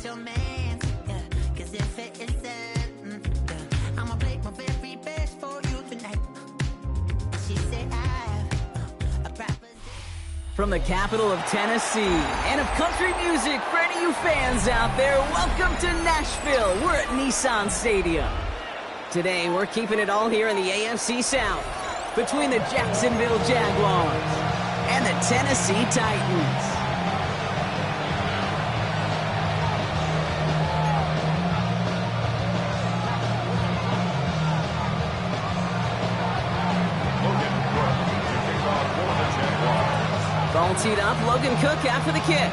your man, yeah. Cause if it isn't, yeah, I'ma play my very best for you tonight. She said I have a proposition. From the capital of Tennessee and of country music, for any of you fans out there, welcome to Nashville. We're at Nissan Stadium. Today, we're keeping it all here in the AFC South between the Jacksonville Jaguars and the Tennessee Titans. Ball teed up, Logan Cook after the kick.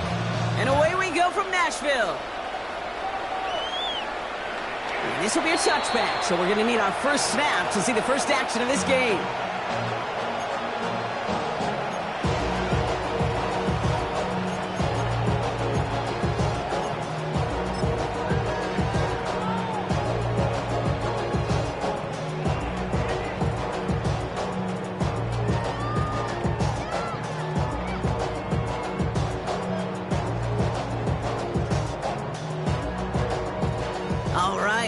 And away we go from Nashville. And this will be a touchback, so we're going to need our first snap to see the first action of this game.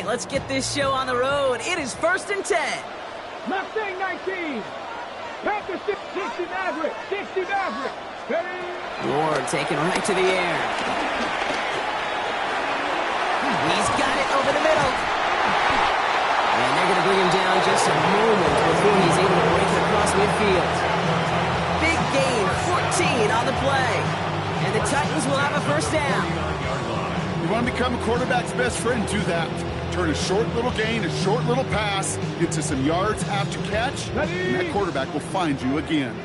Let's get this show on the road. It is 1st and 10. Mustang 19. Panther 60 Maverick. 60 Maverick. Ward taken right to the air. He's got it over the middle. And they're going to bring him down just a moment before he's able to break it across midfield. Big gain, 14 on the play. And the Titans will have a first down. You want to become a quarterback's best friend, do that. Turn a short little gain, a short little pass, into some yards after catch, and that quarterback will find you again.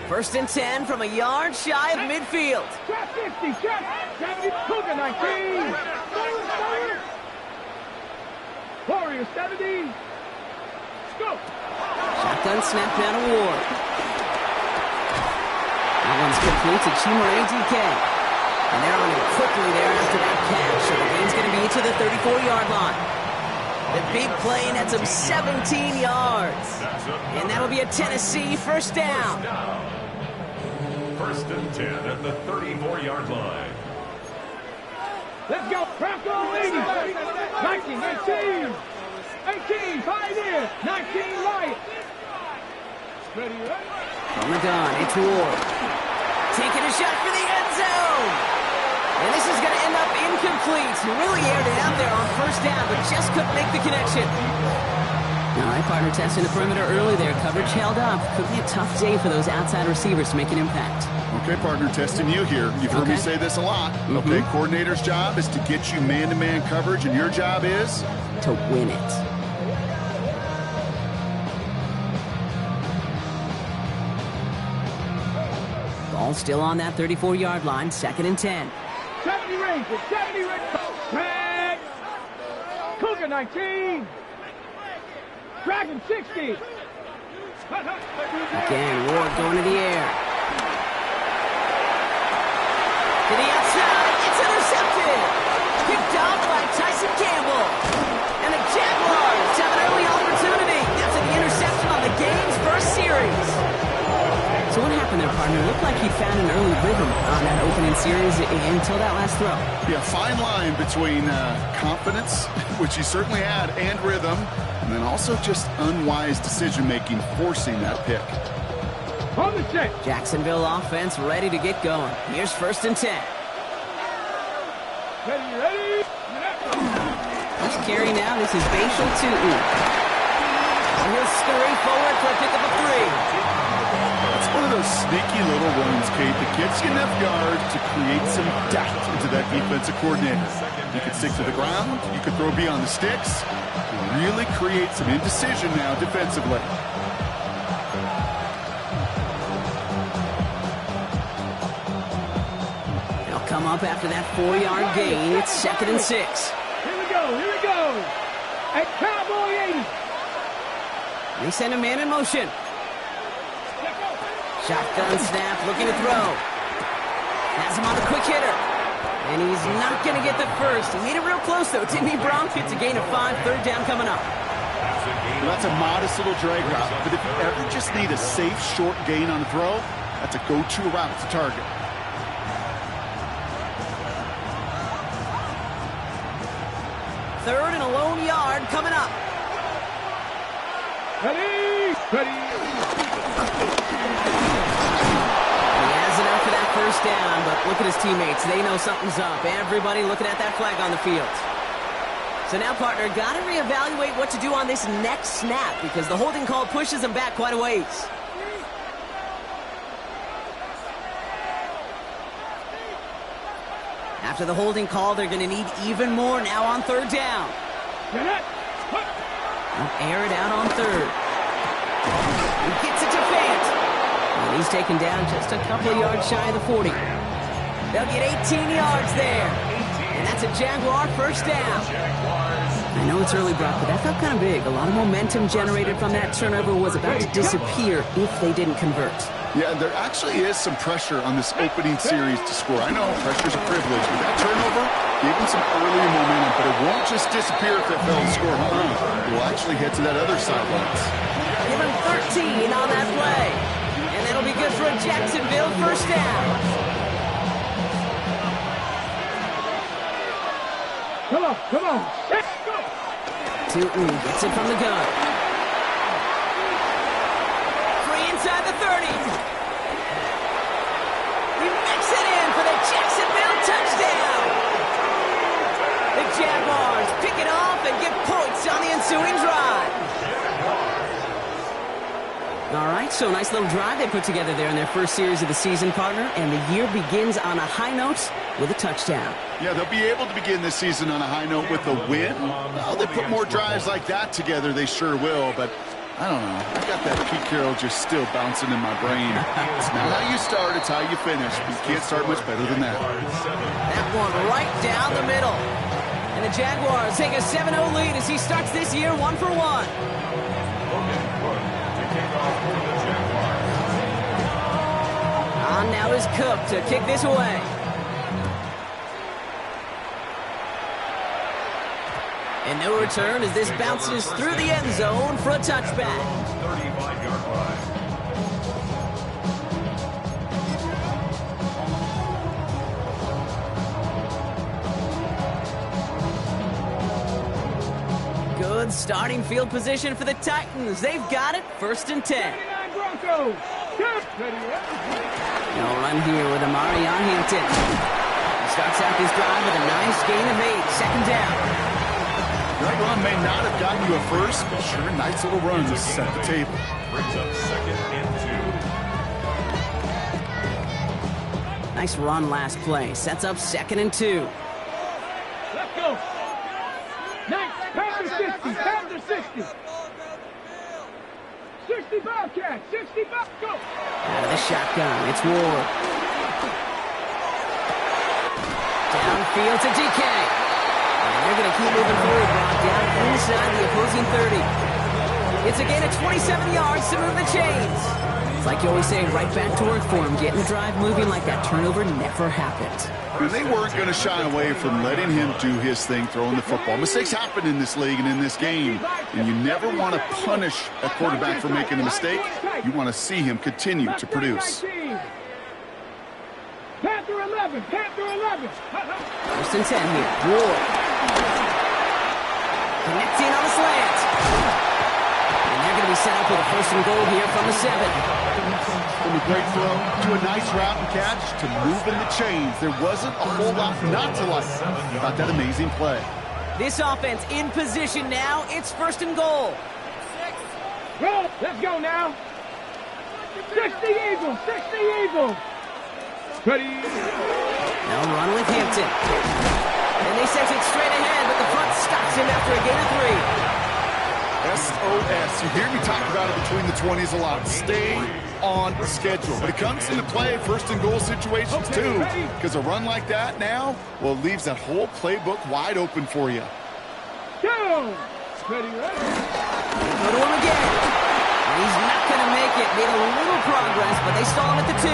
1st and 10 from a yard shy of midfield. Trap 50, trap 70, Cougar 19. Warrior 70. Scope. Shotgun snap down to Ward. That one's complete to Chimere DK. And they're on him quickly there after that catch. So the game's going to be to the 34-yard line. The big play nets him 17 yards. And that'll be a Tennessee first down. 1st and 10 at the 34-yard line. Let's go. Bronco 80. 19, 18. 18, 5 in. 19, Lion. Ready, ready? From the gun, it's Ward. Taking a shot for the end zone. And this is going to end up incomplete. He really aired it out there on first down, but just couldn't make the connection. All right, partner, testing the perimeter early there. Coverage held up. Could be a tough day for those outside receivers to make an impact. Okay, partner, testing you here. You've heard me say this a lot. Okay, coordinator's job is to get you man-to-man coverage, and your job is? To win it. Ball still on that 34-yard line, 2nd and 10. 70 Rangers, 70 Rangers. Drag. Cougar 19. Dragon 60. Again, Ward going to the air. To the outside, it's intercepted. Picked off by Tyson Campbell. And the Jaguars have an early opportunity after the interception on the game's first series. So what happened there, partner? It looked like he found an early rhythm on that opening series until that last throw. Yeah, fine line between confidence, which he certainly had, and rhythm, and then also just unwise decision-making, forcing that pick. On the check. Jacksonville offense ready to get going. Here's 1st and 10. Ready, ready. First carry now, this is Bashal Tutu. And he'll scurry forward for a pickup of 3. It's one of those sneaky little runs, Kate, that gets you enough yards to create some doubt into that defensive coordinator. You could stick to the ground, you could throw beyond the sticks, and really create some indecision now defensively. They'll come up after that 4-yard gain. It's 2nd and 6. Here we go, here we go. At Cowboy 80. They send a man in motion. Shotgun snap, looking to throw. Has him on the quick hitter. And he's not going to get the first. He made it real close, though, didn't he, Bronx? It's a gain of 5, 3rd down coming up. Well, that's a modest little drag route, but if you ever just need a safe, short gain on a throw, that's a go-to route to target. 3rd and a lone yard coming up. Ready? Ready? He has enough for that first down, but look at his teammates. They know something's up. Everybody looking at that flag on the field. So now, partner, got to reevaluate what to do on this next snap because the holding call pushes him back quite a ways. After the holding call, they're going to need even more now on 3rd down. They'll air it out on 3rd. He gets it to Fant. And he's taken down just a couple of yards shy of the 40. They'll get 18 yards there. And that's a Jaguar first down. I know it's early, Brock, but that felt kind of big. A lot of momentum generated from that turnover was about to disappear if they didn't convert. Yeah, there actually is some pressure on this opening series to score. I know pressure's a privilege, but that turnover gave them some early momentum, but it won't just disappear if they fail to score home. It will actually head to that other sidelines. Give him 13 on that play. And that'll be good for a Jacksonville first down. Come on, come on. Let's go. Tootin gets it from the gun. Free inside the 30. He makes it in for the Jacksonville touchdown. The Jaguars pick it off and get points on the ensuing drive. All right, so nice little drive they put together there in their first series of the season, partner, and the year begins on a high note with a touchdown. Yeah, they'll be able to begin this season on a high note with a win. Well, they put more drives like that together, they sure will, but I don't know. I got that Pete Carroll just still bouncing in my brain. It's not how you start, it's how you finish. You can't start much better than that. That one right down the middle. And the Jaguars take a 7-0 lead as he starts this year 1 for 1. On now is Cook to kick this away. And no return as this bounces through the end zone for a touchback. 35-yard line. Good starting field position for the Titans. They've got it, 1st and 10. Broncos. No run here with Amari on Hampton. He starts out this drive with a nice gain of 8, 2nd down. That run may not have gotten you a first, but sure, nice little run to set the table. Brings up 2nd and 2. Nice run last play. Sets up 2nd and 2. Let's go. Nice. Panther 60. Panther 60. 60 Bobcat. 60 Bob. Go. Out of the shotgun. It's Ward. Downfield to DK. And they're going to keep moving forward, Brock, down inside the opposing 30. It's a gain of 27 yards to move the chains. It's like you always say, right back to work for him. Getting the drive moving like that turnover never happened. And they weren't going to shy away from letting him do his thing, throwing the football. Mistakes happen in this league and in this game, and you never want to punish a quarterback for making a mistake. You want to see him continue to produce. Panther 11. Panther 11. 1st and 10 here. Ward. Connecting on the slant. And they're going to be set up with a 1st and goal here from the 7. From a great throw to a nice route and catch to moving the chains. There wasn't a whole lot not to like about that amazing play. This offense in position now. It's 1st and goal. Roll. Let's go now. 60 Eagles. 60 Eagles. Ready. Now run with Hampton. And they sent it straight ahead, but the front stops him after a gain of 3. SOS. You hear me talk about it between the 20s a lot. Stay on schedule. But it comes into play 1st and goal situations too. Because a run like that now, well, it leaves that whole playbook wide open for you. Go. Ready, ready. Go to him again. And he's not going to make it. Made a little progress, but they stall him at the 2.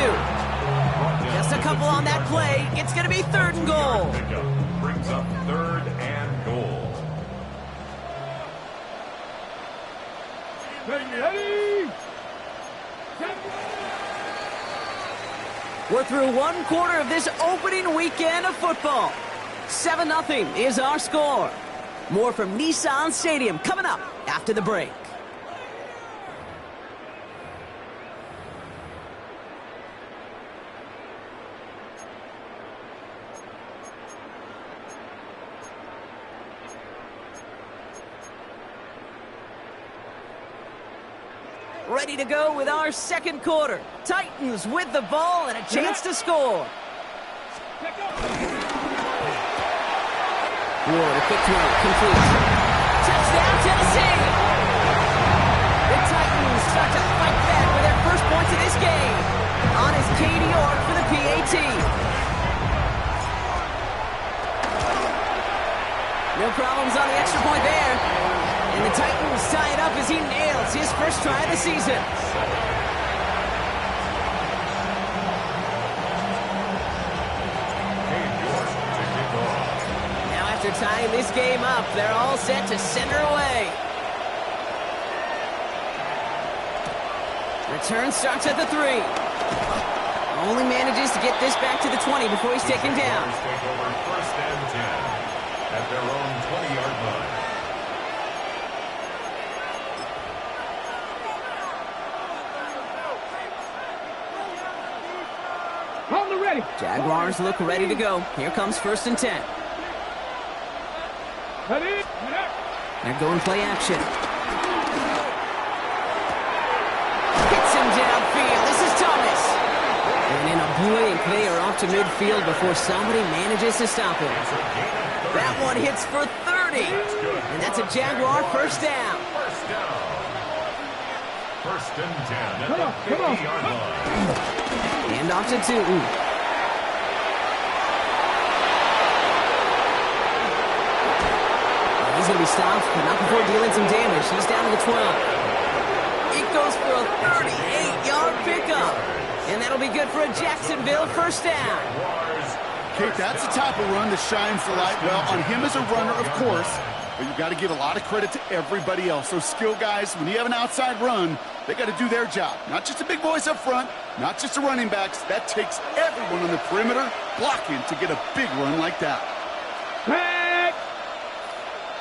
Just a couple on that play. It's going to be 3rd and goal. Brings up 3rd and goal. Ready. We're through 1 quarter of this opening weekend of football. 7-0 is our score. More from Nissan Stadium coming up after the break. Ready to go with our second quarter. Titans with the ball and a chance to score. Ward, a quick throw, complete. Touchdown, Tennessee! The Titans start to fight back for their first points of this game. On is Katie York for the PAT. No problems on the extra point there. And the Titans tie it up as he nails his first try of the season. Now after tying this game up, they're all set to send her away. Return starts at the 3. Only manages to get this back to the 20 before he's taken down. Take over first and 10 at their own 20-yard line. On the ready. Jaguars look ready to go. Here comes first and 10. Ready. They're going play action. Hits him downfield. This is Thomas. And in a blink, they are off to midfield before somebody manages to stop him. That one hits for 30. And that's a Jaguar first down. First down. First and 10 at Come the on, come on. 50-yard line. Hand off to Tootin. He's going to be stopped, but not before dealing some damage. He's down to the 12. It goes for a 38-yard pickup. And that'll be good for a Jacksonville first down. Kate, that's the type of run that shines the light well on him as a runner, of course. But you've got to give a lot of credit to everybody else. Those skill guys, when you have an outside run, they got to do their job. Not just the big boys up front, not just the running backs. That takes everyone on the perimeter blocking to get a big run like that. Back.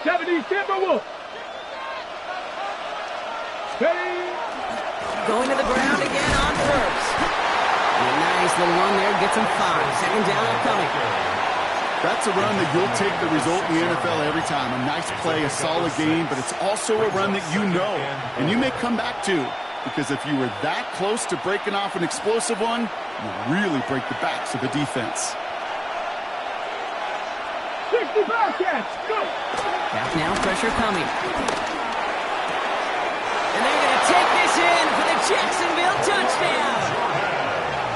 70 Timberwolves. Ready. Going to the ground again on first. And a nice little run there, gets him 5. Second down upcoming. That's a run that you'll take the result in the NFL every time. A nice play, a solid game, but it's also a run that you know and you may come back to, because if you were that close to breaking off an explosive one, you really break the backs of the defense. 65 catch. Go. Back now, pressure coming. And they're going to take this in for the Jacksonville touchdown.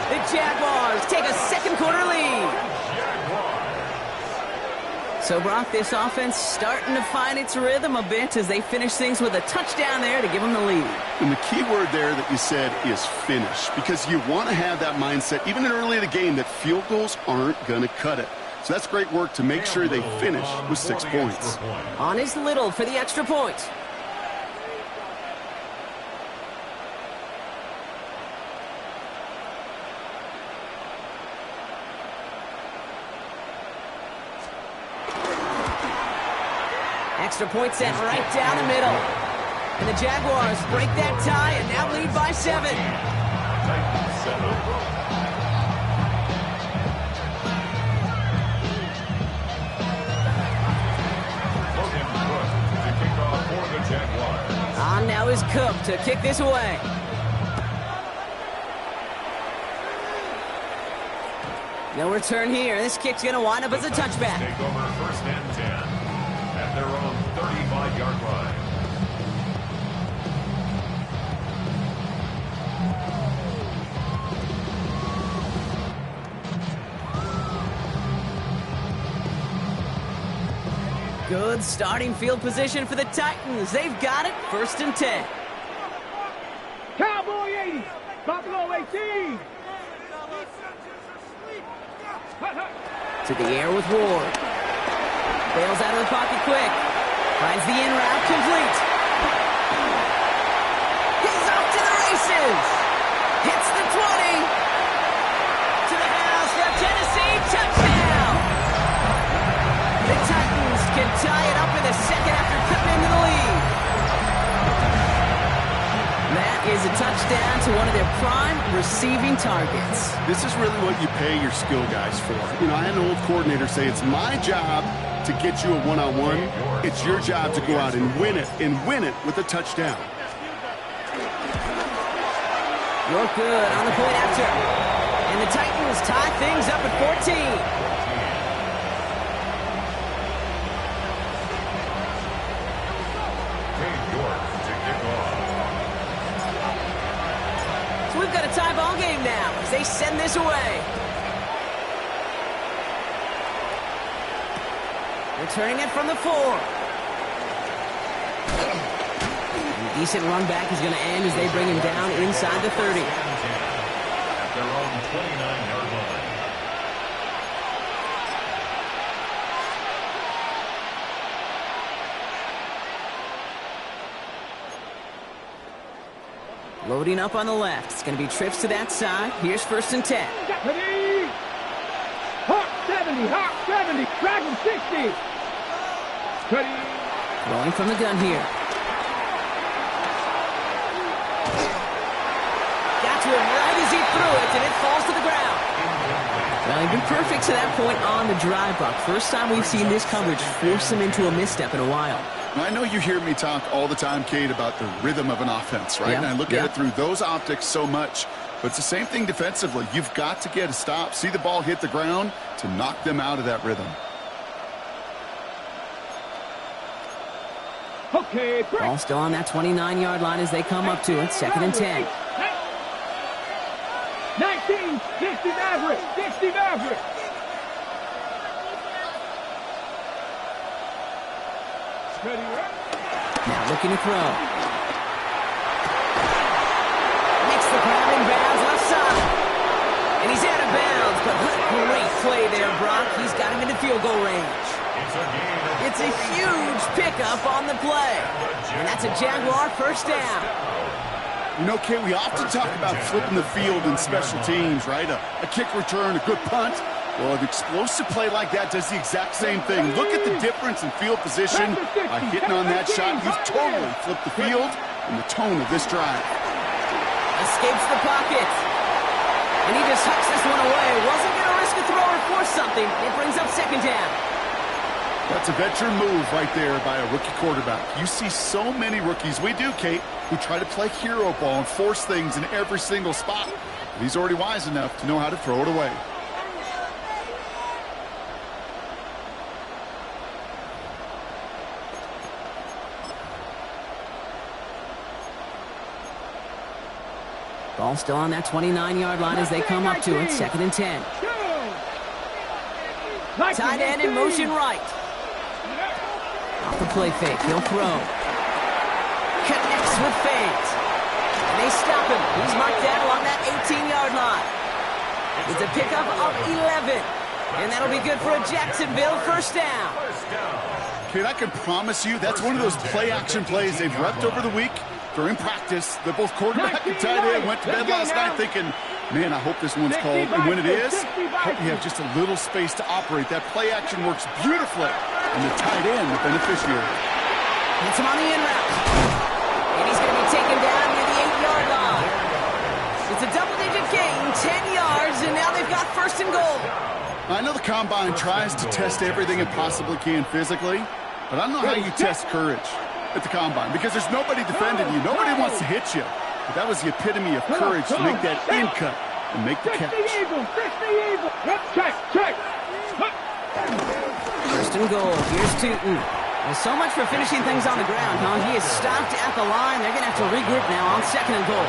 The Jaguars take a second quarter lead. So, Brock, this offense starting to find its rhythm a bit as they finish things with a touchdown there to give them the lead. And the key word there that you said is finish, because you want to have that mindset, even early in the game, that field goals aren't going to cut it. So that's great work to make sure they finish with 6 points. On is Little for the extra point. Extra point set right down the middle. And the Jaguars break that tie and now lead by 7. On now is Cook to kick this away. No return here. This kick's going to wind up as a touchback. Take over first and 10 at their own 35-yard line. Good starting field position for the Titans. They've got it, first and 10. Cowboy 80. Buffalo 18. To the air with Ward. Bails out of the pocket quick. Finds the in route complete. He's off to the races. Hits the 20. To the house for a Tennessee touchdown. The Titans can tie it up in the a touchdown to one of their prime receiving targets. This is really what you pay your skill guys for. You know, I had an old coordinator say it's my job to get you a one-on-one. It's your job to go out and win it with a touchdown. You're good on the point after. And the Titans tie things up at 14. We've got a tie ball game now as they send this away. Returning it from the 4. A decent run back is going to end as they bring him down inside the 30. At their own 29-yard line. Loading up on the left. It's going to be trips to that side. Here's 1st and 10. Ready? Hawk 70, Hawk 70, Dragon 60. Ready? Throwing from the gun here. Got to him right as he threw it, and it falls to the ground. Well, he's been perfect to that point on the drive, Buck. First time we've seen this coverage force him into a misstep in a while. Now, I know you hear me talk all the time, Kate, about the rhythm of an offense, right? Yeah, And I look at it through those optics so much. But it's the same thing defensively. You've got to get a stop, see the ball hit the ground to knock them out of that rhythm. Okay, break. Ball still on that 29-yard line as they come up to it. 2nd and 10. 19, 60 average, 60 average. Ready, Now looking to throw. Makes the grab in bounds left side. And he's out of bounds, but great play there, Brock. He's got him into field goal range. It's a huge pickup on the play. And that's a Jaguar 1st down. You know, Kate, we often talk about flipping the field in special teams, right? A kick return, a good punt. Well, an explosive play like that does the exact same thing. Look at the difference in field position. By hitting on that shot, you've totally flipped the field and the tone of this drive. Escapes the pocket. And he just hucks this one away. Wasn't going to risk a throw or force something. It brings up 2nd down. That's a veteran move right there by a rookie quarterback. You see so many rookies, we do, Kate, who try to play hero ball and force things in every single spot. But he's already wise enough to know how to throw it away. Ball still on that 29-yard line as they come up to it. 2nd and 10. Tight end in motion right. Off the play fake. He'll throw. Connects with fate. And they stop him. He's marked down along that 18-yard line. It's a pickup of 11. And that'll be good for a Jacksonville 1st down. Kate, I can promise you that's one of those play-action plays they've repped over the week. During practice, the both quarterback and tight end went to bed last night thinking, man, I hope this one's called. And when it is, hope we have just a little space to operate. That play action works beautifully. And the tight end, the beneficiary. Hits him on the in route. And he's going to be taken down near the 8-yard line. It's a double-digit gain, 10 yards, and now they've got 1st and goal. I know the Combine tries to test everything it possibly can physically, but I don't know how you test courage at the Combine, because there's nobody defending you. Nobody wants to hit you. But that was the epitome of courage to make that in cut and make the catch. Check, check. 1st and goal. Here's Tootin. Well, so much for finishing things on the ground, huh? He is stopped at the line. They're going to have to regroup now on 2nd and goal.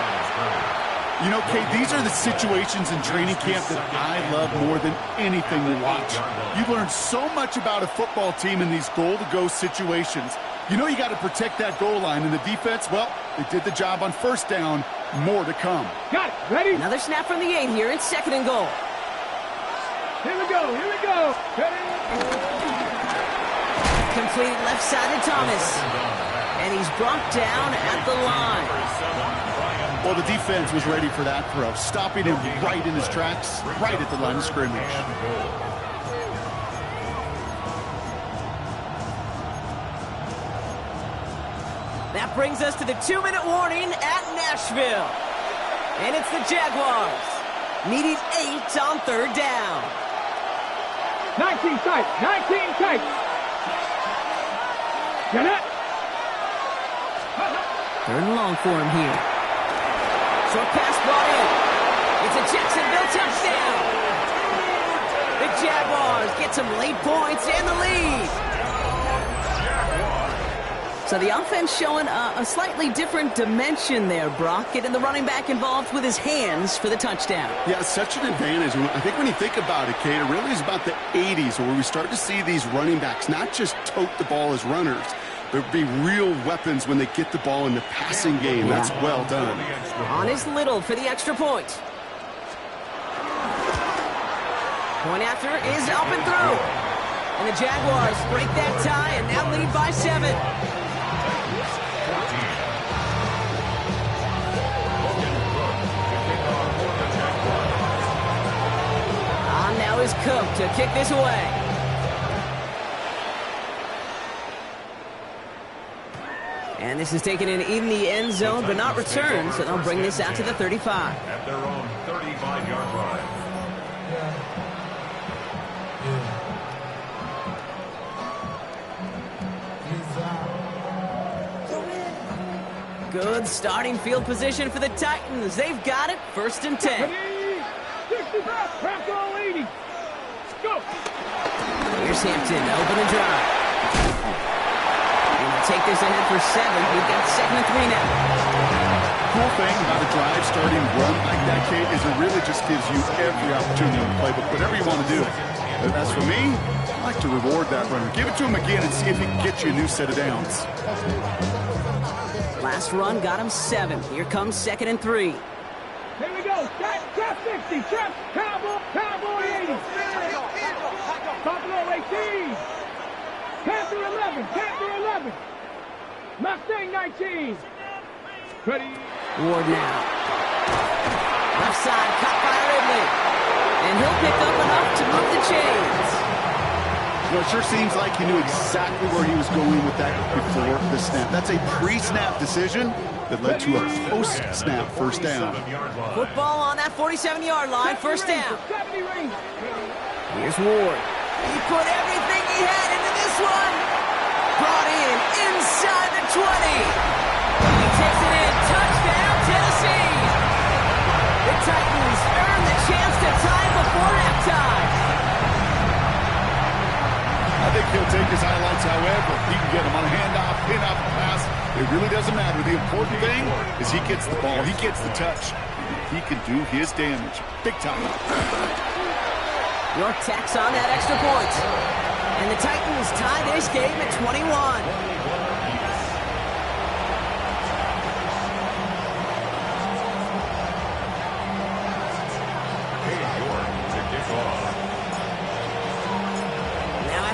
You know, Kate, these are the situations in training camp that I love more than anything to watch. You learn so much about a football team in these goal-to-go situations. You know you got to protect that goal line, and the defense, well, they did the job on 1st down. More to come. Got it. Ready? Another snap from the 8 here. It's 2nd and goal. Here we go. Here we go. Ready? Complete left side to Thomas. And he's brought down at the line. Well, the defense was ready for that throw, stopping him right in his tracks, right at the line of scrimmage. That brings us to the 2-minute warning at Nashville. And it's the Jaguars, needing 8 on 3rd down. 19 tight. 19 tight. Get it. 3rd and long for him here. Short pass brought in. It's a Jacksonville touchdown. The Jaguars get some late points and the lead. So the offense showing a slightly different dimension there, Brock. Getting the running back involved with his hands for the touchdown. Yeah, such an advantage. I think when you think about it, Kate, it really is about the 80s where we start to see these running backs not just tote the ball as runners, but be real weapons when they get the ball in the passing game. That's well done. On is Little for the extra point. Point after is up and through. And the Jaguars break that tie and now lead by 7. On now is Cook to kick this away. And this is taken in the end zone, but not returned, so they'll bring this out to the 35. At their own 35-yard line. Good starting field position for the Titans. They've got it, 1st and 10. 65, crack all 80. Go. Here's Hampton, open and dry. And they'll take this ahead for 7. We've got 2nd and 3 now. Cool thing about a drive starting run like that, Kate, is it really just gives you every opportunity in the playbook, whatever you want to do. As for me, I like to reward that runner. Give it to him again and see if he can get you a new set of downs. Last run got him 7. Here comes 2nd and 3. Here we go. Trap 50. Trap. Cowboy 80. Buffalo 18. Panther 11. Panther 11. Mustang 19. Ready. Ward now. Left side, caught by Ridley. And he'll pick up enough to move the chains. Well, it sure seems like he knew exactly where he was going with that before the snap. That's a pre-snap decision that led to a post-snap 1st down. Football on that 47-yard line, 1st down. Here's Ward. He put everything he had into this one. Brought in inside the 20. He takes it in. Touchdown, Tennessee. The Titans earn the chance to tie before halftime. I think he'll take his highlights however he can get them on a handoff, pin-off, pass. It really doesn't matter. The important thing is he gets the ball. He gets the touch. He can do his damage. Big time. York tacks on that extra point. And the Titans tie this game at 21.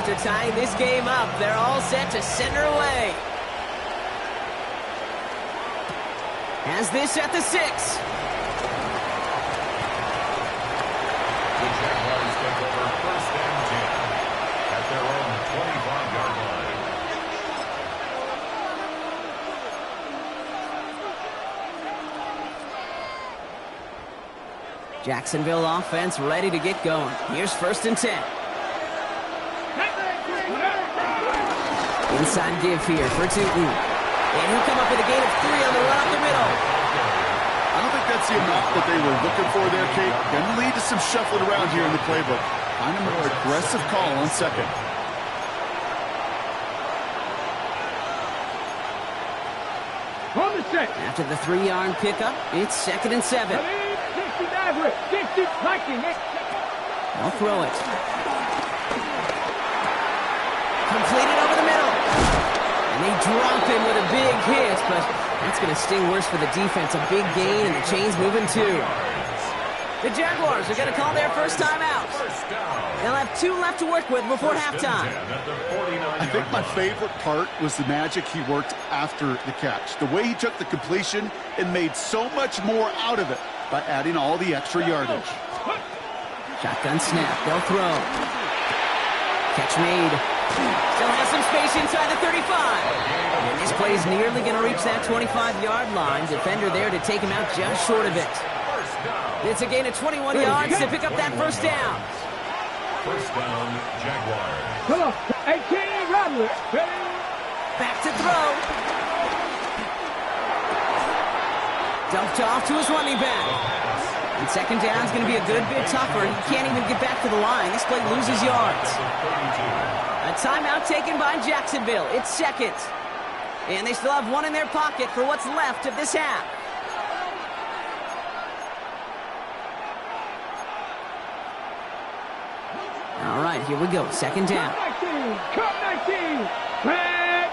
After tying this game up, they're all set to center away. Has this at the 6. The Jaguars take over 1st and 10 at their own 25-yard line. Jacksonville offense ready to get going. Here's 1st and 10. Inside give here for Tootin. And he'll come up with a gain of 3 on the run up the middle. I don't think that's the amount that they were looking for there, Kate. Going to lead to some shuffling around here in the playbook. Kind of more aggressive call on 2nd. On the set. After the 3-yard pickup, it's 2nd and 7. 60 Maverick. 60 Viking. They'll throw it. Completed over the middle. And they drop him with a big hit, but that's going to sting worse for the defense. A big gain, and the chain's moving too. The Jaguars are going to call their first time out. They'll have 2 left to work with before halftime. I think my favorite part was the magic he worked after the catch. The way he took the completion and made so much more out of it by adding all the extra yardage. Shotgun snap. They'll throw. Catch made. Still has some space inside the 35. And this play is nearly going to reach that 25-yard line. Defender there to take him out just short of it. It's a gain of 21 yards to pick up that first down. First down, Jaguars. Come on. 18, Rodley. Ready? Back to throw. Dumped off to his running back. And second down is going to be a good bit tougher. He can't even get back to the line. This play loses yards. A timeout taken by Jacksonville. It's second. And they still have one in their pocket for what's left of this half. All right, here we go. Second down. Cut 19. Red.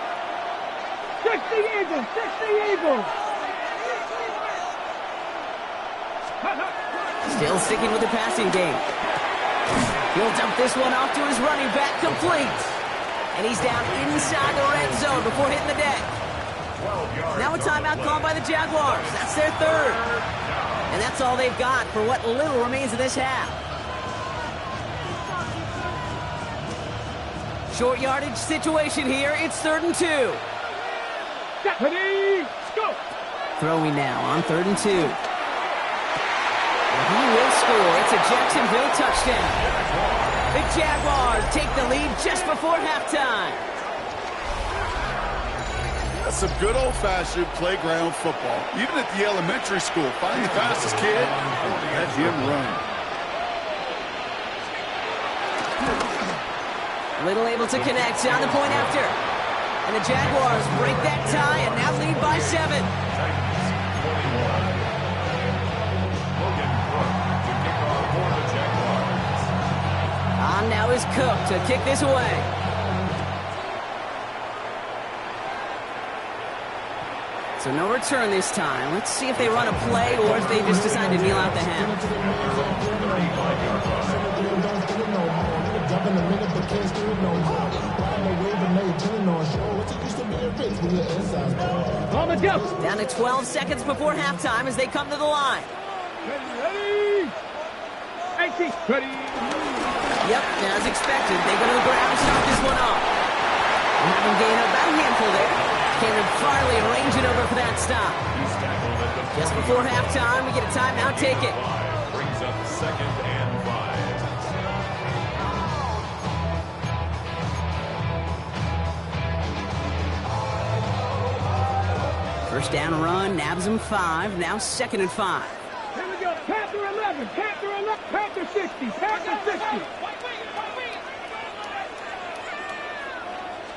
60 Eagles. 60 Eagles. Still sticking with the passing game. He'll dump this one off to his running back, complete. And he's down inside the red zone before hitting the deck. Now a timeout called by the Jaguars. That's their third. And that's all they've got for what little remains of this half. Short yardage situation here. It's 3rd and 2. Ready? Go. Throwing now on 3rd and 2. He will score. It's a Jacksonville touchdown. The Jaguars take the lead just before halftime. That's some good old-fashioned playground football. Even at the elementary school, find the fastest kid, let him run. Little able to connect on the point after. And the Jaguars break that tie and now lead by 7. On now is Cook to kick this away. So no return this time. Let's see if they run a play or if they just decide to kneel out the half. On the go. Down to 12 seconds before halftime as they come to the line. Ready? 18. Ready? Yep, as expected, they go to the ground and start this one off. And having gained about a handful there, Caleb Farley arrange it over for that stop. Just before halftime, we get a timeout, take it. Brings up 2nd and 5. First down run, nabs him 5, now 2nd and 5. Here we go. Panther 11. Panther 11. Panther 60. Panther 60.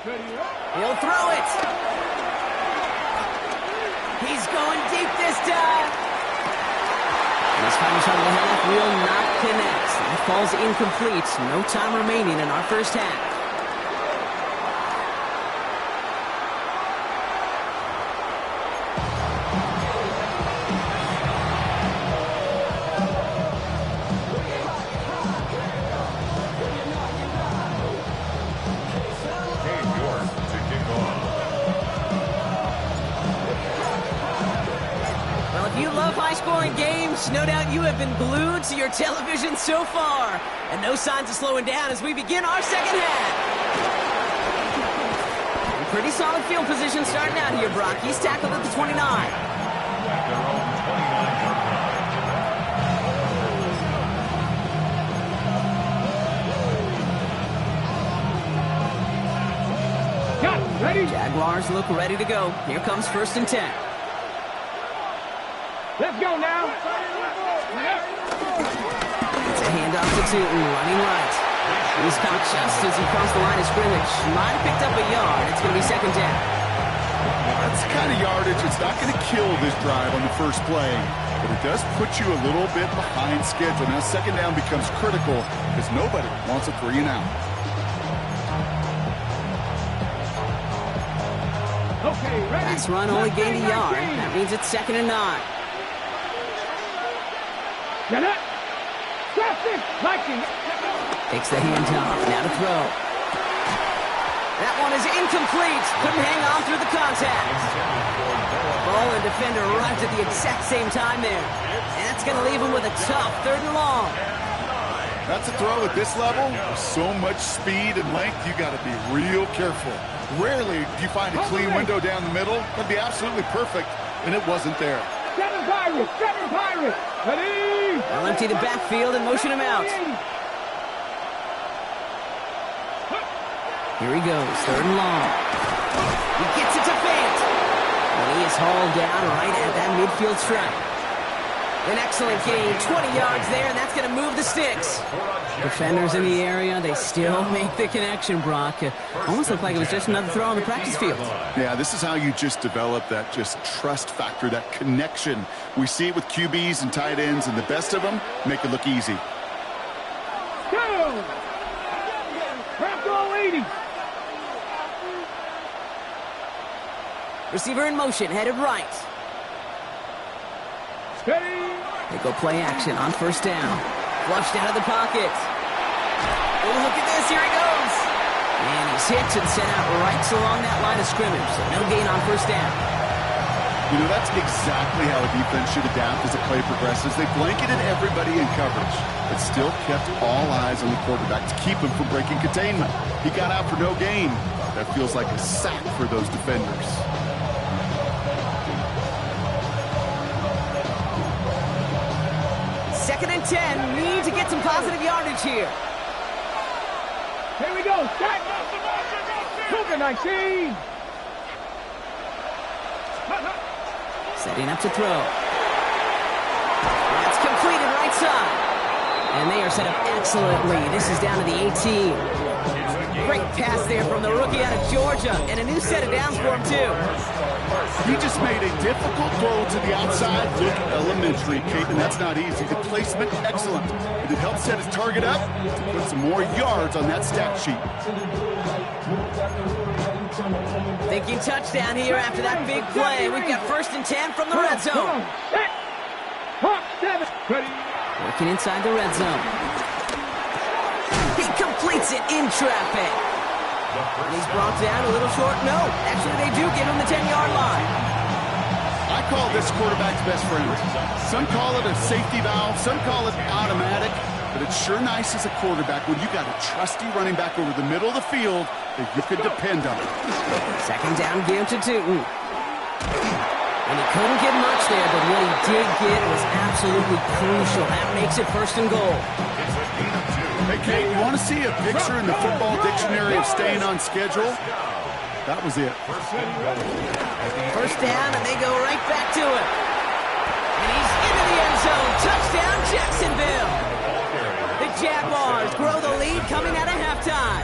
He'll throw it. He's going deep this time. And his final shot of the half will not connect. That falls incomplete. No time remaining in our first half. High-scoring games, no doubt you have been glued to your television so far. And no signs of slowing down as we begin our second half. Pretty solid field position starting out here, Brock. He's tackled at the 29. At their own 29-yard line. Got ready. Jaguars look ready to go. Here comes 1st and 10. Let's go now. It's a handoff to Tootin, running right. He's caught just as he crossed the line of scrimmage. Might have picked up a yard. It's going to be 2nd down. That's the kind of yardage. It's not going to kill this drive on the first play, but it does put you a little bit behind schedule. Now 2nd down becomes critical because nobody wants a 3 and out. Okay, ready. Pass run only gained a yard. That means it's 2nd and 9. Get it. Traffic. Liking. Takes the handoff. Now to throw. That one is incomplete. Couldn't hang on through the contact. Ball and defender arrived at the exact same time there. And that's going to leave him with a tough 3rd and long. That's a throw at this level. With so much speed and length, you got to be real careful. Rarely do you find a clean window down the middle. That'd be absolutely perfect, and it wasn't there. Seven Pirates! Seven Pirates! Ready? They'll empty the backfield and motion him out. Here he goes, 3rd and long. He gets it to Fant. And he is hauled down right at that midfield stripe. An excellent gain, 20 yards there, and that's going to move the sticks. Defenders in the area, they still make the connection, Brock. Almost looked like it was just another throw on the practice field. Yeah, this is how you just develop that just trust factor, that connection. We see it with QBs and tight ends, and the best of them make it look easy. Go! Craft all 80! Receiver in motion, headed right. Steady! They go play action on 1st down. Flushed out of the pocket. Oh, look at this. Here he goes. And he's hit and sent out right along that line of scrimmage. So no gain on 1st down. You know, that's exactly how a defense should adapt as the play progresses. They blanketed everybody in coverage, but still kept all eyes on the quarterback to keep him from breaking containment. He got out for no gain. That feels like a sack for those defenders. 2nd and 10. Need to get some positive yardage here. Here we go! Set! Cougar 19! Setting up to throw. That's completed right side. And they are set up excellently. This is down to the 18. Great pass there from the rookie out of Georgia. And a new set of downs for him, too. He just made a difficult throw to the outside. Look elementary, Kate, and that's not easy. The placement, excellent. But it helped set his target up to put some more yards on that stat sheet. Thinking touchdown here after that big play. We've got 1st and 10 from the red zone. Hawk 7! Ready? Working inside the red zone. He completes it in traffic. And he's brought down a little short. No, actually they do give him the 10-yard line. I call this quarterback's best friend. Some call it a safety valve, some call it automatic, but it's sure nice as a quarterback when you got a trusty running back over the middle of the field that you can depend on. 2nd down give to Tootin. And he couldn't get much there, but what he did get was absolutely crucial. That makes it 1st and goal. Hey, Kate, you want to see a picture in the football dictionary of staying on schedule? That was it. 1st down, and they go right back to it. And he's into the end zone. Touchdown, Jacksonville. The Jaguars grow the lead coming out of halftime.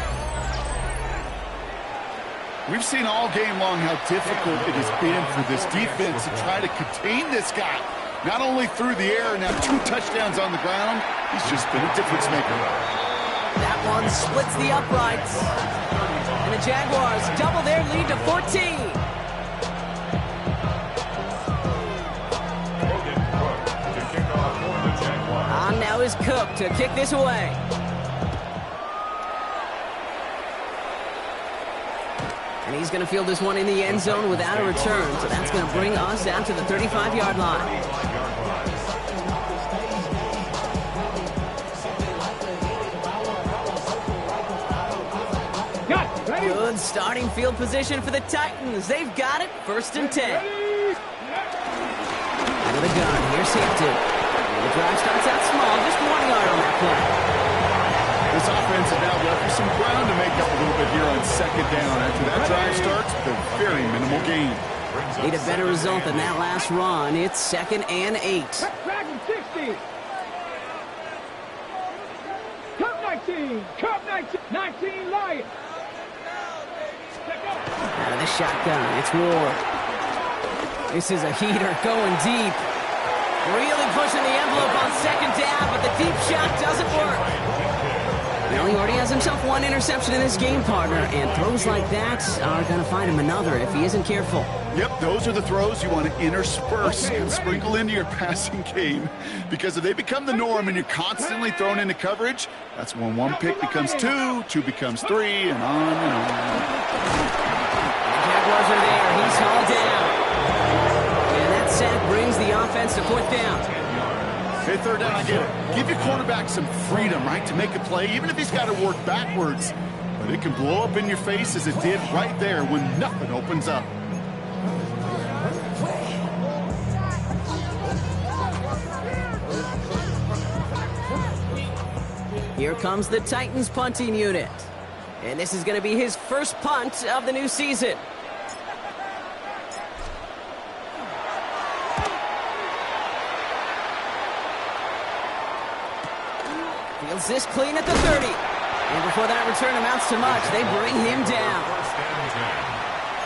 We've seen all game long how difficult it has been for this defense to try to contain this guy. Not only through the air, now 2 touchdowns on the ground, he's just been a difference maker. That one splits the uprights. And the Jaguars double their lead to 14. On now is Cook to kick this away. And he's going to field this one in the end zone without a return. So that's going to bring us down to the 35-yard line. Good starting field position for the Titans. They've got it. 1st and 10. Out of the gun. Here's Hampton. The drive starts out small. Just 1 yard on that play. This offense is now left with some ground to make up a little bit here on 2nd down. After that drive starts with a very minimal gain. Need a better result than that last run. It's 2nd and 8. Dragon 60! Cup 19! Cup 19! 19 Lions! Out of the shotgun, it's Ward. This is a heater going deep. Really pushing the envelope on 2nd down, but the deep shot doesn't work. Well, he already has himself 1 interception in this game, partner, and throws like that are going to find him another if he isn't careful. Yep, those are the throws you want to intersperse and sprinkle into your passing game. Because if they become the norm and you're constantly thrown into coverage, that's when 1 pick becomes 2, 2 becomes 3, and on and on. The Jaguars are there. He's hauled down. And that sack brings the offense to 4th down. Hey, third down, I get it. Give your quarterback some freedom, right, to make a play, even if he's got to work backwards. But it can blow up in your face as it did right there when nothing opens up. Here comes the Titans punting unit. And this is going to be his first punt of the new season. Fields this clean at the 30. And before that return amounts to much, they bring him down. First and 10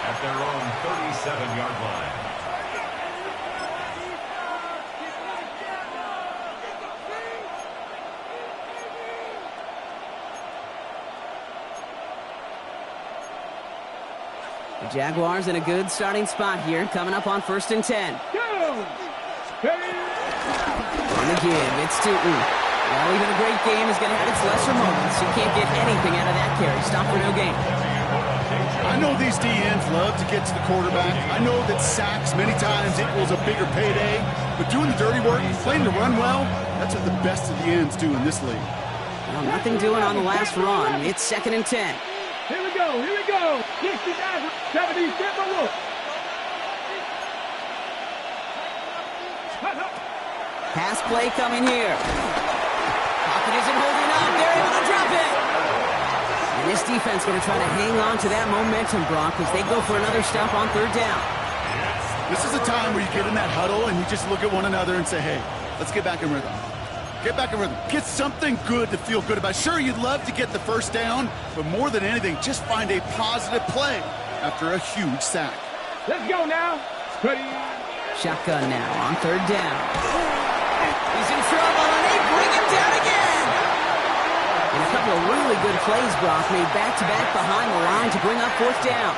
at their own 37-yard line. The Jaguars in a good starting spot here, coming up on 1st and 10. On the give, it's Tootin. Well, even a great game is going to have its lesser moments. You can't get anything out of that carry. Stop for no gain. I know these DNs love to get to the quarterback. I know that sacks many times equals a bigger payday. But doing the dirty work, playing to run well, that's what the best of the ends do in this league. Well, nothing doing on the last run. It's 2nd and 10. Here we go, here we go. 69, 70, get the look. Pass play coming here. Pocket isn't holding up. They're able to drop it. And this defense going to try to hang on to that momentum, Brock, as they go for another stop on 3rd down. This is a time where you get in that huddle and you just look at one another and say, hey, let's get back in rhythm. Get back in rhythm. Get something good to feel good about. Sure, you'd love to get the first down, but more than anything, just find a positive play after a huge sack. Let's go now. Ready. Shotgun now on 3rd down. He's in trouble, and they bring him down again. And a couple of really good plays, Brock, made back-to-back behind the line to bring up 4th down.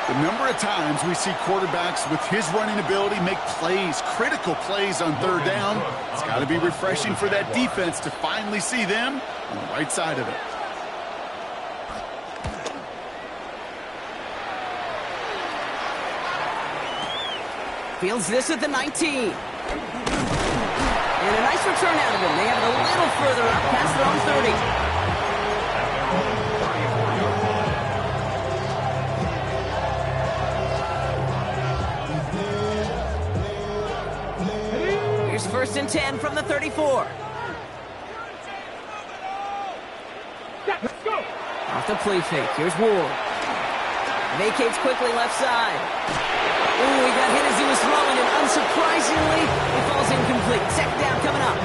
The number of times we see quarterbacks with his running ability make plays, critical plays on 3rd down, it's got to be refreshing for that defense to finally see them on the right side of it. Fields this at the 19. And a nice return out of him. They have it a little further up past their own 30. Here's 1st and 10 from the 34. Let's go. Off the play fake. Here's Ward. Vacates quickly left side. Ooh, he got hit as he was throwing, and unsurprisingly, it falls incomplete. 2nd down coming up.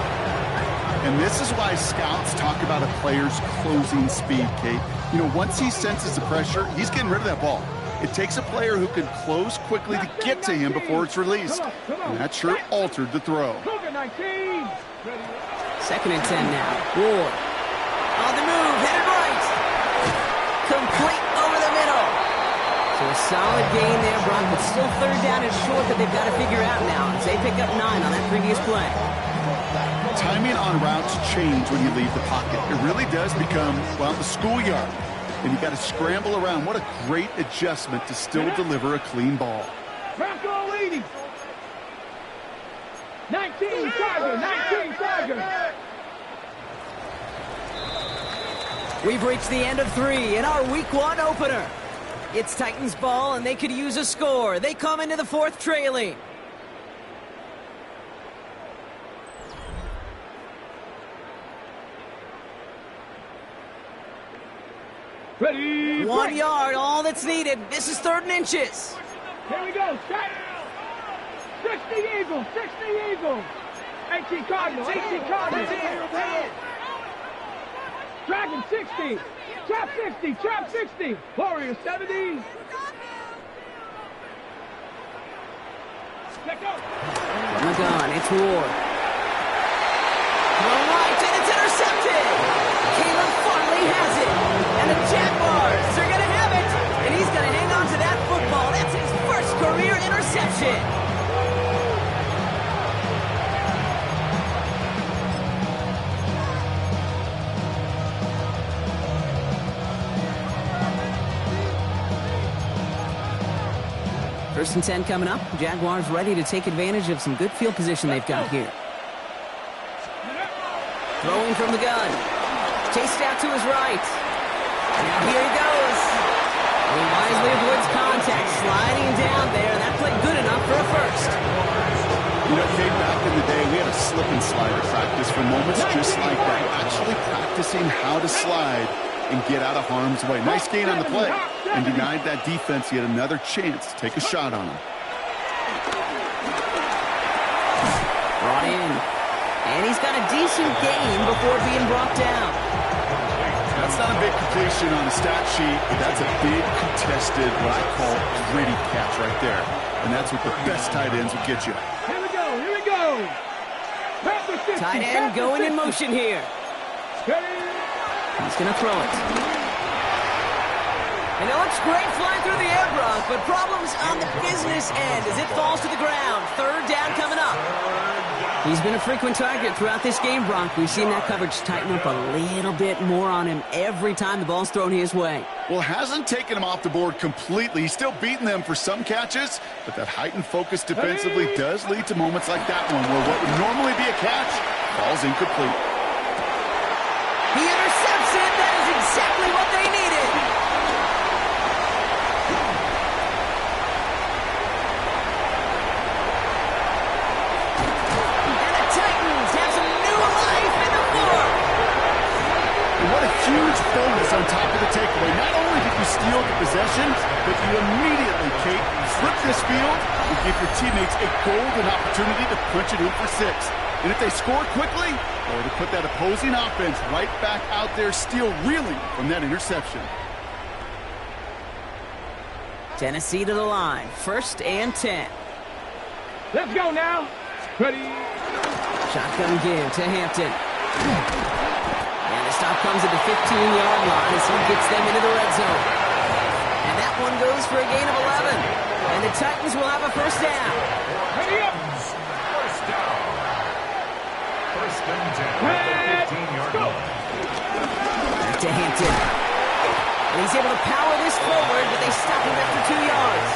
And this is why scouts talk about a player's closing speed, Kate. You know, once he senses the pressure, he's getting rid of that ball. It takes a player who can close quickly to get to him before it's released. And that sure altered the throw. 19. 2nd and 10 now. Ward. On the move, headed right. Complete over the middle. So a solid gain there, Brock, but still 3rd down and short that they've got to figure out now as they pick up 9 on that previous play. Timing on routes change when you leave the pocket. It really does become, well, the schoolyard. And you got to scramble around. What a great adjustment to still deliver a clean ball. Bronco leading. 19 Tiger, 19 Tiger. We've reached the end of 3 in our Week 1 opener. It's Titans ball, and they could use a score. They come into the 4th trailing. Ready. 1 yard, all that's needed. This is 3rd and inches. Here we go. Set. 60 Eagles, 60 Eagles. 18 Cardinals, 18 Cardinals. Dragon 60. Trap 60, trap 60. Warrior 70. Let go. From the gun, it's Ward. Throw right, and it's intercepted. Caleb Farley has it. And the Jaguars are going to have it. And he's going to hang on to that football. That's his first career interception. First and 10 coming up. Jaguars ready to take advantage of some good field position they've got here. Throwing from the gun. Chased out to his right. Now here he goes. He wisely avoids contact, sliding down there. That played good enough for a first. You know, Kate, back in the day, we had a slip and slide practice for moments just like that. Actually practicing how to slide and get out of harm's way. Nice gain on the play. And denied that defense yet another chance to take a shot on him. Brought in. And he's got a decent gain before being brought down. That's not a big completion on the stat sheet, but that's a big contested, what I call gritty catch right there. And that's what the best tight ends will get you. Here we go, here we go. Tight end going in motion here. He's going to throw it. And it looks great flying through the air, Brock, but problems on the business end as it falls to the ground. Third down coming up. He's been a frequent target throughout this game, Brock. We've seen that coverage tighten up a little bit more on him every time the ball's thrown his way. Well, hasn't taken him off the board completely. He's still beating them for some catches, but that heightened focus defensively does lead to moments like that one where what would normally be a catch falls incomplete. He intercepts it. That is exactly what they needed. And the Titans have some new life in the fourth. And what a huge bonus on top of the takeaway. Not only did you steal the possession, but you immediately, Kate, flip this field and give your teammates a golden opportunity to punch it in for 6. And if they score quickly, or to put that opposing offense right back out there, still reeling from that interception. Tennessee to the line. 1st and 10. Let's go now. Ready. Shotgun give to Hampton. And the stop comes at the 15-yard line as he gets them into the red zone. And that one goes for a gain of 11. And the Titans will have a first down. Ready up. First down. 1st and 10 at the 15-yard line. Back to Hampton. And he's able to power this forward, but they stop him after 2 yards.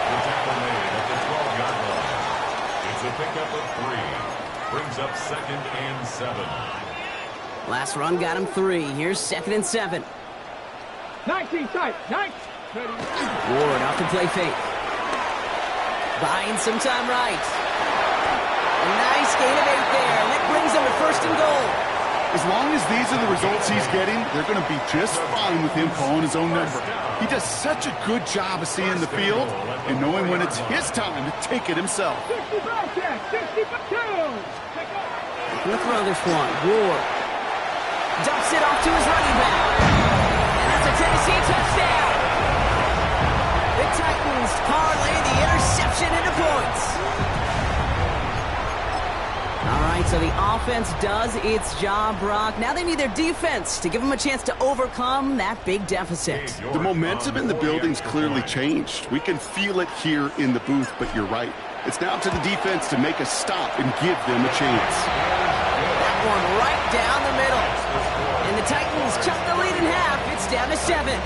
The tackle made at the 12-yard line. It's a pickup of 3. Brings up 2nd and 7. Last run got him 3. Here's 2nd and 7. 19 tight. 19. Ready. Ward off the play fake. Buying some time right. A nice gain of 8 there, and that brings them to 1st and goal. As long as these are the results he's getting, they're going to be just fine with him calling his own number. He does such a good job of seeing the field and knowing when it's his time to take it himself. 65 check. 65 2. Gonna throw this one. Ward dumps it off to his running back. And that's a Tennessee touchdown. The Titans parlay the interception into points. All right, so the offense does its job, Brock. Now they need their defense to give them a chance to overcome that big deficit. The momentum in the building's clearly changed. We can feel it here in the booth, but you're right. It's now up to the defense to make a stop and give them a chance. That one right down the middle. And the Titans cut the lead in half. It's down to 7.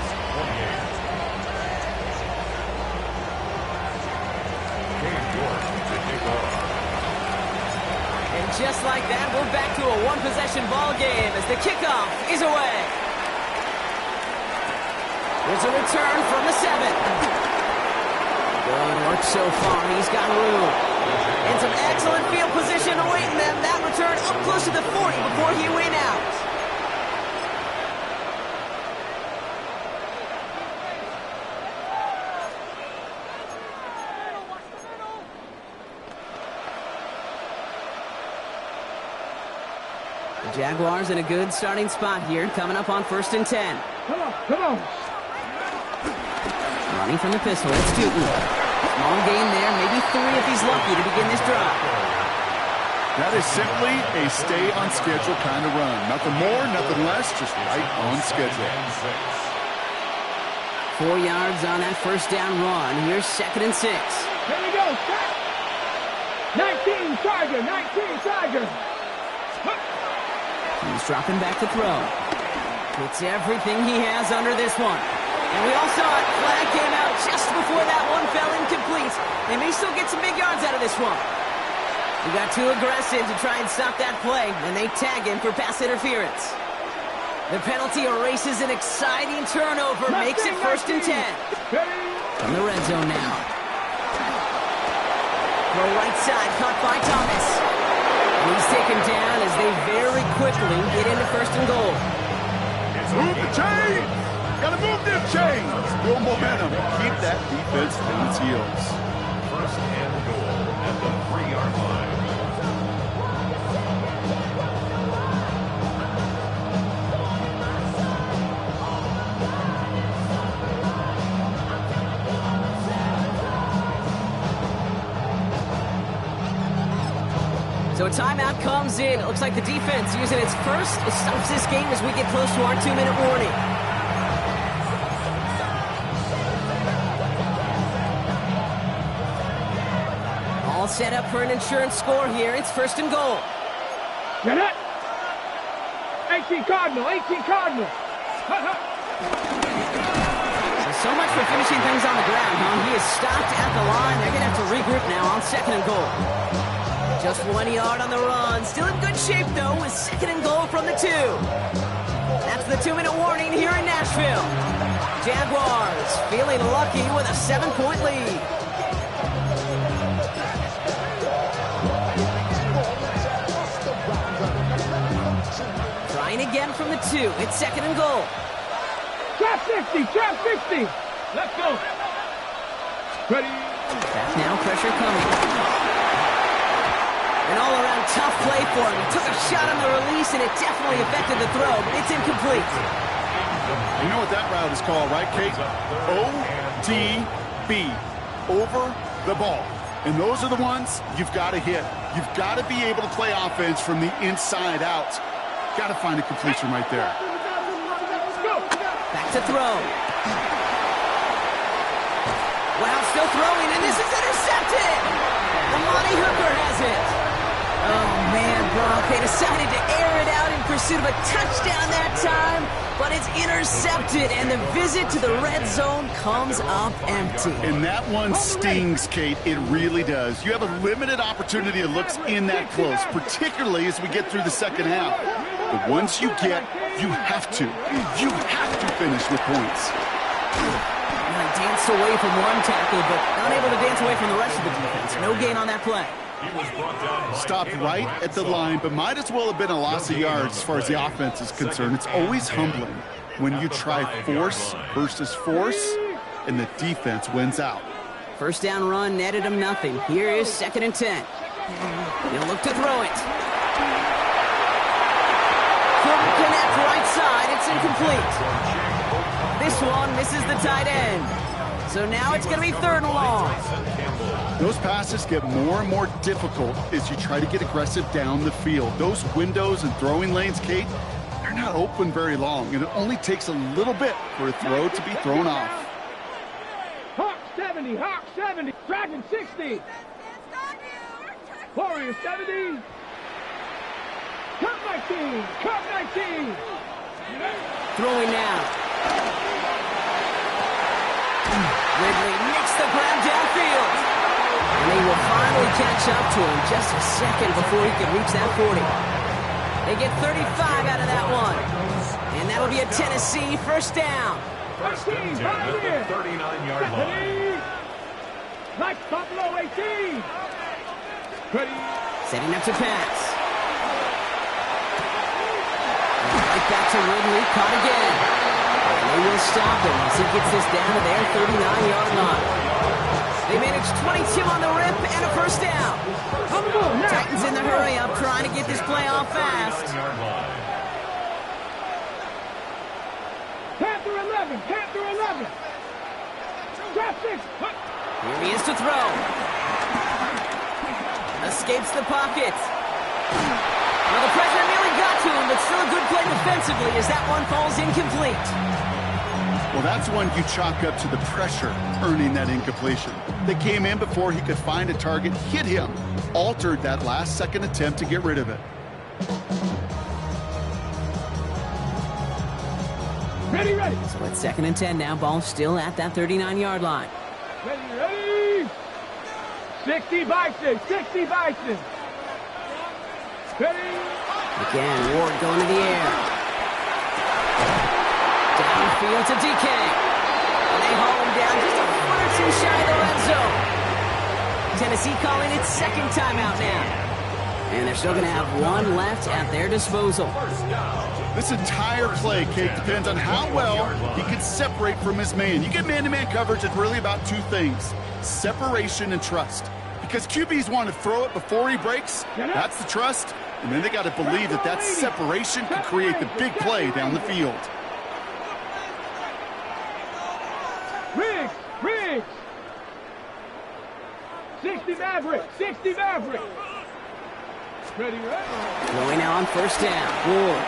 And just like that, we're back to a one-possession ball game as the kickoff is away. There's a return from the 7. Good work so far. He's got room. And some excellent field position awaiting them. That return up close to the 40 before he went out. The Jaguars in a good starting spot here, coming up on 1st and 10. Come on, come on. Running from the pistol, it's Newton. Small gain there, maybe 3 if he's lucky to begin this drive. That is simply a stay-on-schedule kind of run. Nothing more, nothing less, just right on schedule. 4 yards on that first down run. Here's 2nd and 6. Here we go. 19 Tiger, 19 Tiger. He's dropping back to throw. Puts everything he has under this one. And we all saw it. Flag came out just before that one fell incomplete. They may still get some big yards out of this one. He got too aggressive to try and stop that play, and they tag him for pass interference. The penalty erases an exciting turnover, makes it 1st and 10. From the red zone now. Throw right side, caught by Thomas. And he's taken down as they very quickly get into 1st and goal. Move the chains! Gotta move them chains! Build momentum. Keep that defense on its heels. 1st and goal at the 3-yard line. So a timeout comes in. It looks like the defense using its first. It stops this game as we get close to our 2-minute warning. All set up for an insurance score here. It's 1st and goal. Get it. 18 Cardinal, 18 Cardinal. So much for finishing things on the ground, huh? He is stopped at the line. They're going to have to regroup now on 2nd and goal. Just 1 yard on the run. Still in good shape, though, with 2nd and goal from the 2. That's the 2-minute warning here in Nashville. Jaguars feeling lucky with a 7-point lead. Trying again from the 2. It's 2nd and goal. Trap 60, trap 60. Let's go. Ready. Back now, pressure coming. An all-around tough play for him. He took a shot on the release, and it definitely affected the throw, but it's incomplete. You know what that route is called, right, Kate? OTB. Over the ball. And those are the ones you've got to hit. You've got to be able to play offense from the inside out. Got to find a completion right there. Back to throw. Wow, still throwing, and this is intercepted. Amani Hooker has it. Oh, man, Brock, they decided to air it out in pursuit of a touchdown that time, but it's intercepted, and the visit to the red zone comes up empty. And that one stings, Kate. It really does. You have a limited opportunity that looks in that close, particularly as we get through the 2nd half. But once you get, you have to finish with points. He danced away from one tackle, but unable to dance away from the rest of the defense. No gain on that play. Stopped right at the line, but might as well have been a loss of yards as far as the offense is concerned. It's always humbling when you try force versus force, and the defense wins out. 1st down run netted him nothing. Here is 2nd and 10. He'll look to throw it. Couldn't connect right side. It's incomplete. This one misses the tight end. So now it's going to be 3rd and long. Those passes get more and more difficult as you try to get aggressive down the field. Those windows and throwing lanes, Kate, they're not open very long, and it only takes a little bit for a throw to be thrown off. Hawk 70, Hawk 70, Dragon 60. Warrior 70. Cut 19, cut 19. Throwing now. Ridley makes the grab downfield. And they will finally catch up to him just a second before he can reach that 40. They get 35 out of that one. And that'll be a Tennessee 1st down. 13, Down at the 39-yard line. Like Buffalo 18. Ready. Setting up to pass. And right back to Ridley, caught again. And they will stop him as he gets this down to their 39-yard line. They managed 22 on the rip and a 1st down. Titans in the hurry-up trying to get this play off fast. Panther 11, Panther 11. Trap 6. Here he is to throw. Escapes the pocket. Well, the pressure nearly got to him, but still a good play defensively as that one falls incomplete. Well, that's one you chalk up to the pressure earning that incompletion. They came in before he could find a target, hit him, altered that last-second attempt to get rid of it. Ready, ready. So it's 2nd and 10 now. Ball still at that 39-yard line. Ready, ready. 60 Bison, 60 Bison. Ready? Again, Ward going to the air. Downfield to DK. And they haul him down just a foot or two shy of the red zone. Tennessee calling its second timeout now. And they're still going to have one left at their disposal. This entire play, Kate, depends on how well he can separate from his man. You get man-to-man coverage, it's really about two things: separation and trust. Because QBs want to throw it before he breaks, that's the trust. And then they got to believe that that separation can create the big play down the field. Riggs! 60 Maverick! 60 Maverick! Ready? Going now on first down. Ward.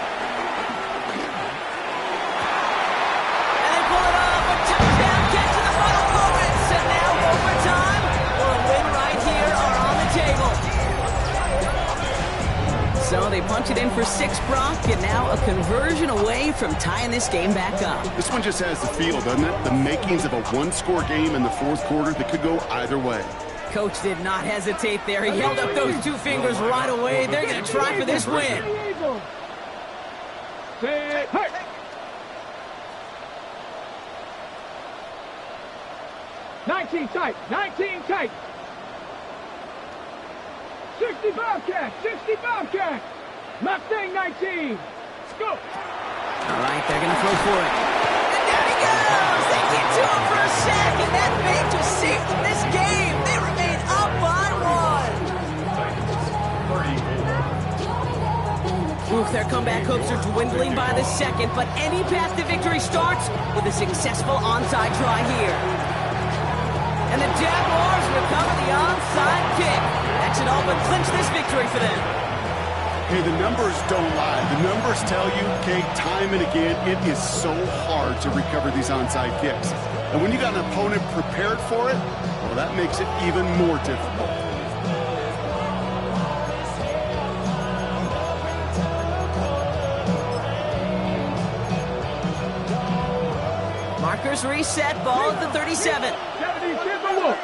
And they pull it off. A touchdown catch in the final moments. And now overtime or a win right here are on the table. So they punch it in for 6, Brock, and now a conversion away from tying this game back up. This one just has the feel, doesn't it? The makings of a one-score game in the fourth quarter that could go either way. Coach did not hesitate there. He held up those 2 fingers right away. They're going to try for this win. Hey! 19 tight. 60 Bobcat. Mustang 19. Let's go. All right, they're going to throw for it. And down he goes. They get to him for a sack, and that may just save them this game. They remain up by 1. Oof, their comeback hopes are dwindling by the second, but any path to victory starts with a successful onside try here. And the Jaguars recover the onside kick. That should all but clinch this victory for them. Hey, the numbers don't lie. The numbers tell you, Kate, time and again, it is so hard to recover these onside kicks. And when you got an opponent prepared for it, well, that makes it even more difficult. Markers reset, ball at the 37. 70 Timberwolf.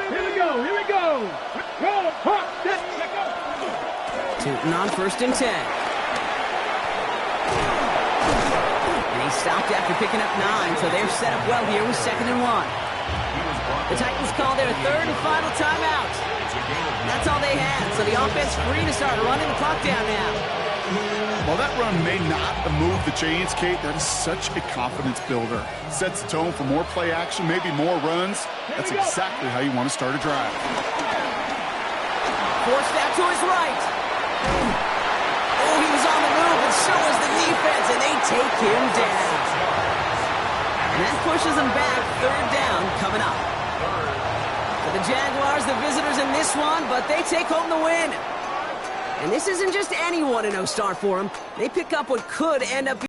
Here we go. Roll, hop, set, let go. Tootin on first and 10. And he stopped after picking up 9, so they're set up well here with 2nd and 1. The Titans call their 3rd and final timeout. That's all they had, so the offense free to start running the clock down now. While that run may not move the chains, Kate, that is such a confidence builder. Sets the tone for more play action, maybe more runs. That's exactly how you want to start a drive. Forced out to his right. Oh, he was on the move, and so was the defense, and they take him down. And that pushes them back. 3rd down coming up. For the Jaguars, the visitors in this one, but they take home the win. And this isn't just any 1-0 start for them. They pick up what could end up being